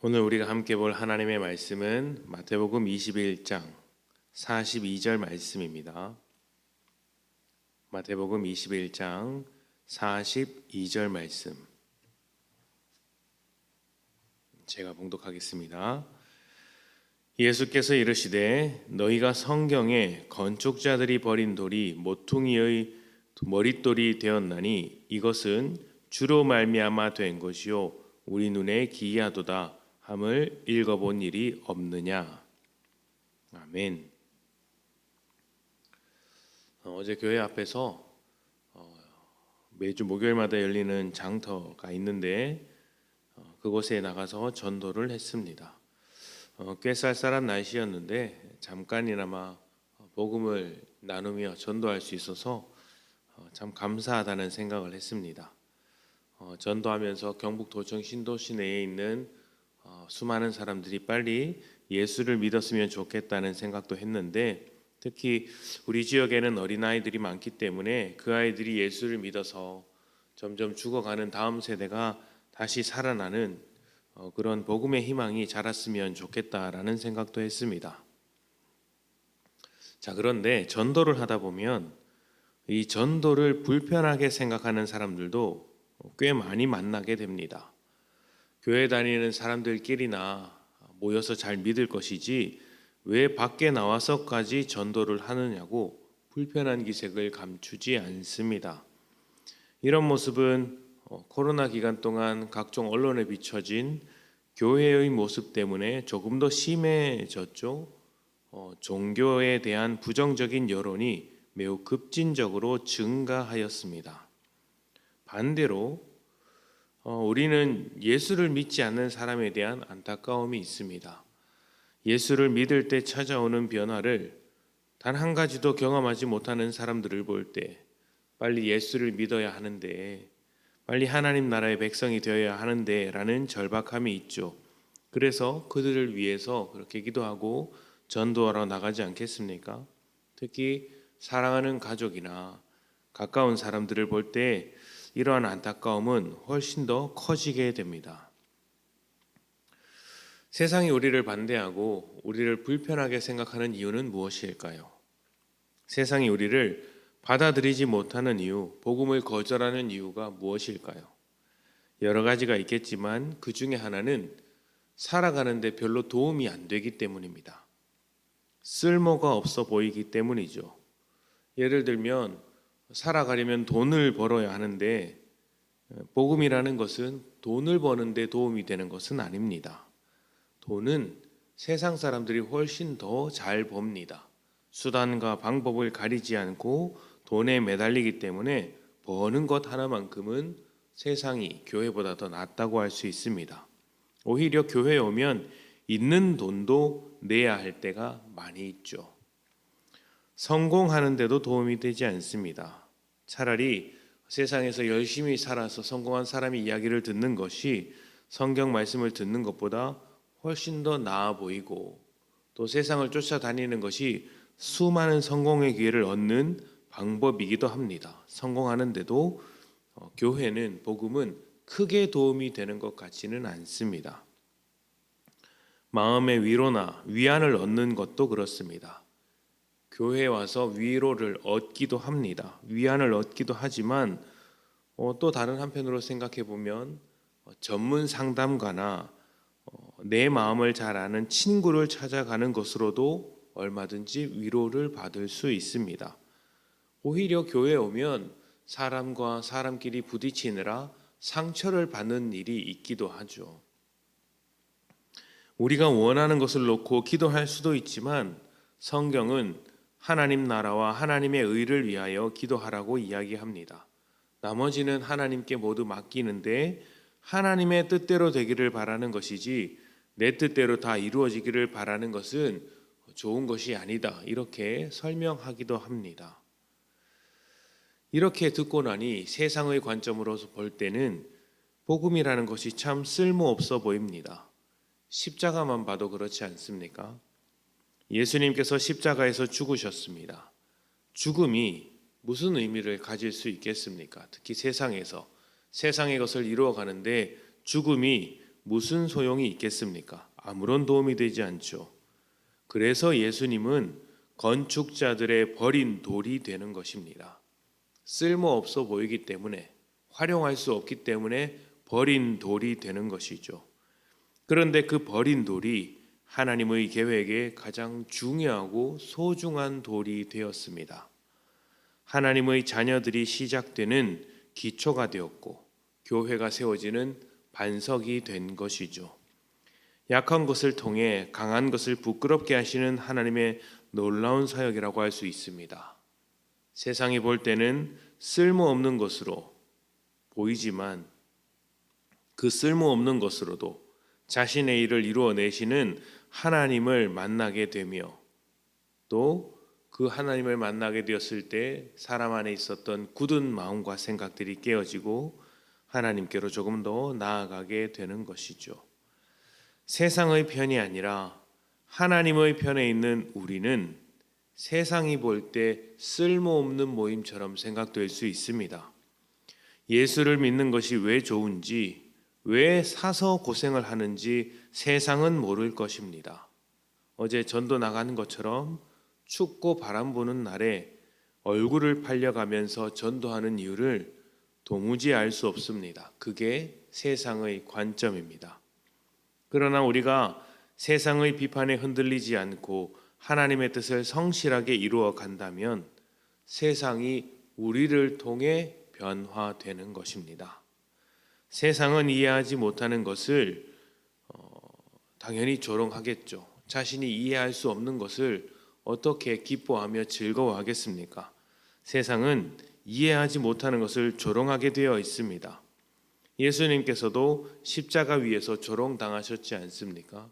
오늘 우리가 함께 볼 하나님의 말씀은 마태복음 21장 42절 말씀입니다. 마태복음 21장 42절 말씀 제가 봉독하겠습니다. 예수께서 이르시되 너희가 성경에 건축자들이 버린 돌이 모퉁이의 머릿돌이 되었나니 이것은 주로 말미암아 된 것이요 우리 눈에 기이하도다 함을 읽어본 일이 없느냐. 아멘. 어제 교회 앞에서 매주 목요일마다 열리는 장터가 있는데 그곳에 나가서 전도를 했습니다. 꽤 쌀쌀한 날씨였는데 잠깐이나마 복음을 나누며 전도할 수 있어서 참 감사하다는 생각을 했습니다. 전도하면서 경북 도청 신도시 내에 있는 수많은 사람들이 빨리 예수를 믿었으면 좋겠다는 생각도 했는데, 특히 우리 지역에는 어린아이들이 많기 때문에 그 아이들이 예수를 믿어서 점점 죽어가는 다음 세대가 다시 살아나는 그런 복음의 희망이 자랐으면 좋겠다라는 생각도 했습니다. 자, 그런데 전도를 하다 보면 이 전도를 불편하게 생각하는 사람들도 꽤 많이 만나게 됩니다. 교회 다니는 사람들끼리나 모여서 잘 믿을 것이지 왜 밖에 나와서까지 전도를 하느냐고 불편한 기색을 감추지 않습니다. 이런 모습은 코로나 기간 동안 각종 언론에 비춰진 교회의 모습 때문에 조금 더 심해졌죠. 종교에 대한 부정적인 여론이 매우 급진적으로 증가하였습니다. 반대로 우리는 예수를 믿지 않는 사람에 대한 안타까움이 있습니다. 예수를 믿을 때 찾아오는 변화를 단 한 가지도 경험하지 못하는 사람들을 볼 때 빨리 예수를 믿어야 하는데, 빨리 하나님 나라의 백성이 되어야 하는데 라는 절박함이 있죠. 그래서 그들을 위해서 그렇게 기도하고 전도하러 나가지 않겠습니까? 특히 사랑하는 가족이나 가까운 사람들을 볼 때 이러한 안타까움은 훨씬 더 커지게 됩니다. 세상이 우리를 반대하고 우리를 불편하게 생각하는 이유는 무엇일까요? 세상이 우리를 받아들이지 못하는 이유, 복음을 거절하는 이유가 무엇일까요? 여러 가지가 있겠지만 그 중에 하나는 살아가는데 별로 도움이 안 되기 때문입니다. 쓸모가 없어 보이기 때문이죠. 예를 들면 살아가려면 돈을 벌어야 하는데 복음이라는 것은 돈을 버는데 도움이 되는 것은 아닙니다. 돈은 세상 사람들이 훨씬 더 잘 법니다. 수단과 방법을 가리지 않고 돈에 매달리기 때문에 버는 것 하나만큼은 세상이 교회보다 더 낫다고 할 수 있습니다. 오히려 교회에 오면 있는 돈도 내야 할 때가 많이 있죠. 성공하는 데도 도움이 되지 않습니다. 차라리 세상에서 열심히 살아서 성공한 사람의 이야기를 듣는 것이 성경 말씀을 듣는 것보다 훨씬 더 나아 보이고, 또 세상을 쫓아다니는 것이 수많은 성공의 기회를 얻는 방법이기도 합니다. 성공하는데도 교회는, 복음은 크게 도움이 되는 것 같지는 않습니다. 마음의 위로나 위안을 얻는 것도 그렇습니다. 교회에 와서 위로를 얻기도 합니다. 위안을 얻기도 하지만 또 다른 한편으로 생각해 보면 전문 상담가나 내 마음을 잘 아는 친구를 찾아가는 것으로도 얼마든지 위로를 받을 수 있습니다. 오히려 교회에 오면 사람과 사람끼리 부딪히느라 상처를 받는 일이 있기도 하죠. 우리가 원하는 것을 놓고 기도할 수도 있지만 성경은 하나님 나라와 하나님의 의를 위하여 기도하라고 이야기합니다. 나머지는 하나님께 모두 맡기는데 하나님의 뜻대로 되기를 바라는 것이지 내 뜻대로 다 이루어지기를 바라는 것은 좋은 것이 아니다, 이렇게 설명하기도 합니다. 이렇게 듣고 나니 세상의 관점으로서 볼 때는 복음이라는 것이 참 쓸모없어 보입니다. 십자가만 봐도 그렇지 않습니까? 예수님께서 십자가에서 죽으셨습니다. 죽음이 무슨 의미를 가질 수 있겠습니까? 특히 세상에서 세상의 것을 이루어가는데 죽음이 무슨 소용이 있겠습니까? 아무런 도움이 되지 않죠. 그래서 예수님은 건축자들의 버린 돌이 되는 것입니다. 쓸모없어 보이기 때문에, 활용할 수 없기 때문에 버린 돌이 되는 것이죠. 그런데 그 버린 돌이 하나님의 계획에 가장 중요하고 소중한 돌이 되었습니다. 하나님의 자녀들이 시작되는 기초가 되었고 교회가 세워지는 반석이 된 것이죠. 약한 것을 통해 강한 것을 부끄럽게 하시는 하나님의 놀라운 사역이라고 할 수 있습니다. 세상이 볼 때는 쓸모없는 것으로 보이지만 그 쓸모없는 것으로도 자신의 일을 이루어내시는 하나님을 만나게 되며 또 그 하나님을 만나게 되었을 때 사람 안에 있었던 굳은 마음과 생각들이 깨어지고 하나님께로 조금 더 나아가게 되는 것이죠. 세상의 편이 아니라 하나님의 편에 있는 우리는 세상이 볼 때 쓸모없는 모임처럼 생각될 수 있습니다. 예수를 믿는 것이 왜 좋은지, 왜 사서 고생을 하는지 세상은 모를 것입니다. 어제 전도 나가는 것처럼 춥고 바람 부는 날에 얼굴을 팔려가면서 전도하는 이유를 도무지 알 수 없습니다. 그게 세상의 관점입니다. 그러나 우리가 세상의 비판에 흔들리지 않고 하나님의 뜻을 성실하게 이루어 간다면 세상이 우리를 통해 변화되는 것입니다. 세상은 이해하지 못하는 것을 당연히 조롱하겠죠. 자신이 이해할 수 없는 것을 어떻게 기뻐하며 즐거워하겠습니까? 세상은 이해하지 못하는 것을 조롱하게 되어 있습니다. 예수님께서도 십자가 위에서 조롱당하셨지 않습니까?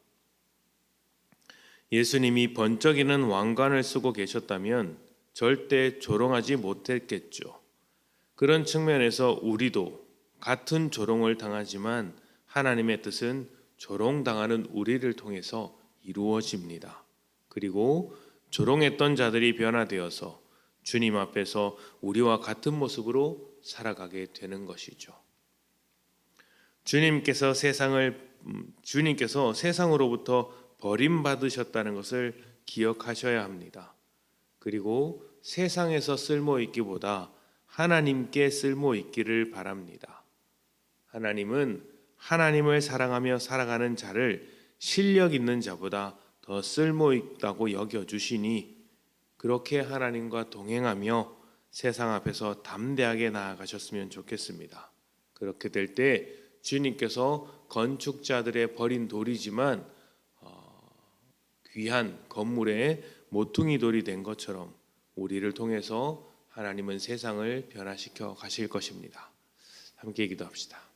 예수님이 번쩍이는 왕관을 쓰고 계셨다면 절대 조롱하지 못했겠죠. 그런 측면에서 우리도 같은 조롱을 당하지만 하나님의 뜻은 조롱당하는 우리를 통해서 이루어집니다. 그리고 조롱했던 자들이 변화되어서 주님 앞에서 우리와 같은 모습으로 살아가게 되는 것이죠. 주님께서 세상으로부터 버림받으셨다는 것을 기억하셔야 합니다. 그리고 세상에서 쓸모 있기보다 하나님께 쓸모 있기를 바랍니다. 하나님은 하나님을 사랑하며 살아가는 자를 실력 있는 자보다 더 쓸모 있다고 여겨 주시니 그렇게 하나님과 동행하며 세상 앞에서 담대하게 나아가셨으면 좋겠습니다. 그렇게 될 때 주님께서 건축자들의 버린 돌이지만 귀한 건물의 모퉁이 돌이 된 것처럼 우리를 통해서 하나님은 세상을 변화시켜 가실 것입니다. 함께 기도합시다.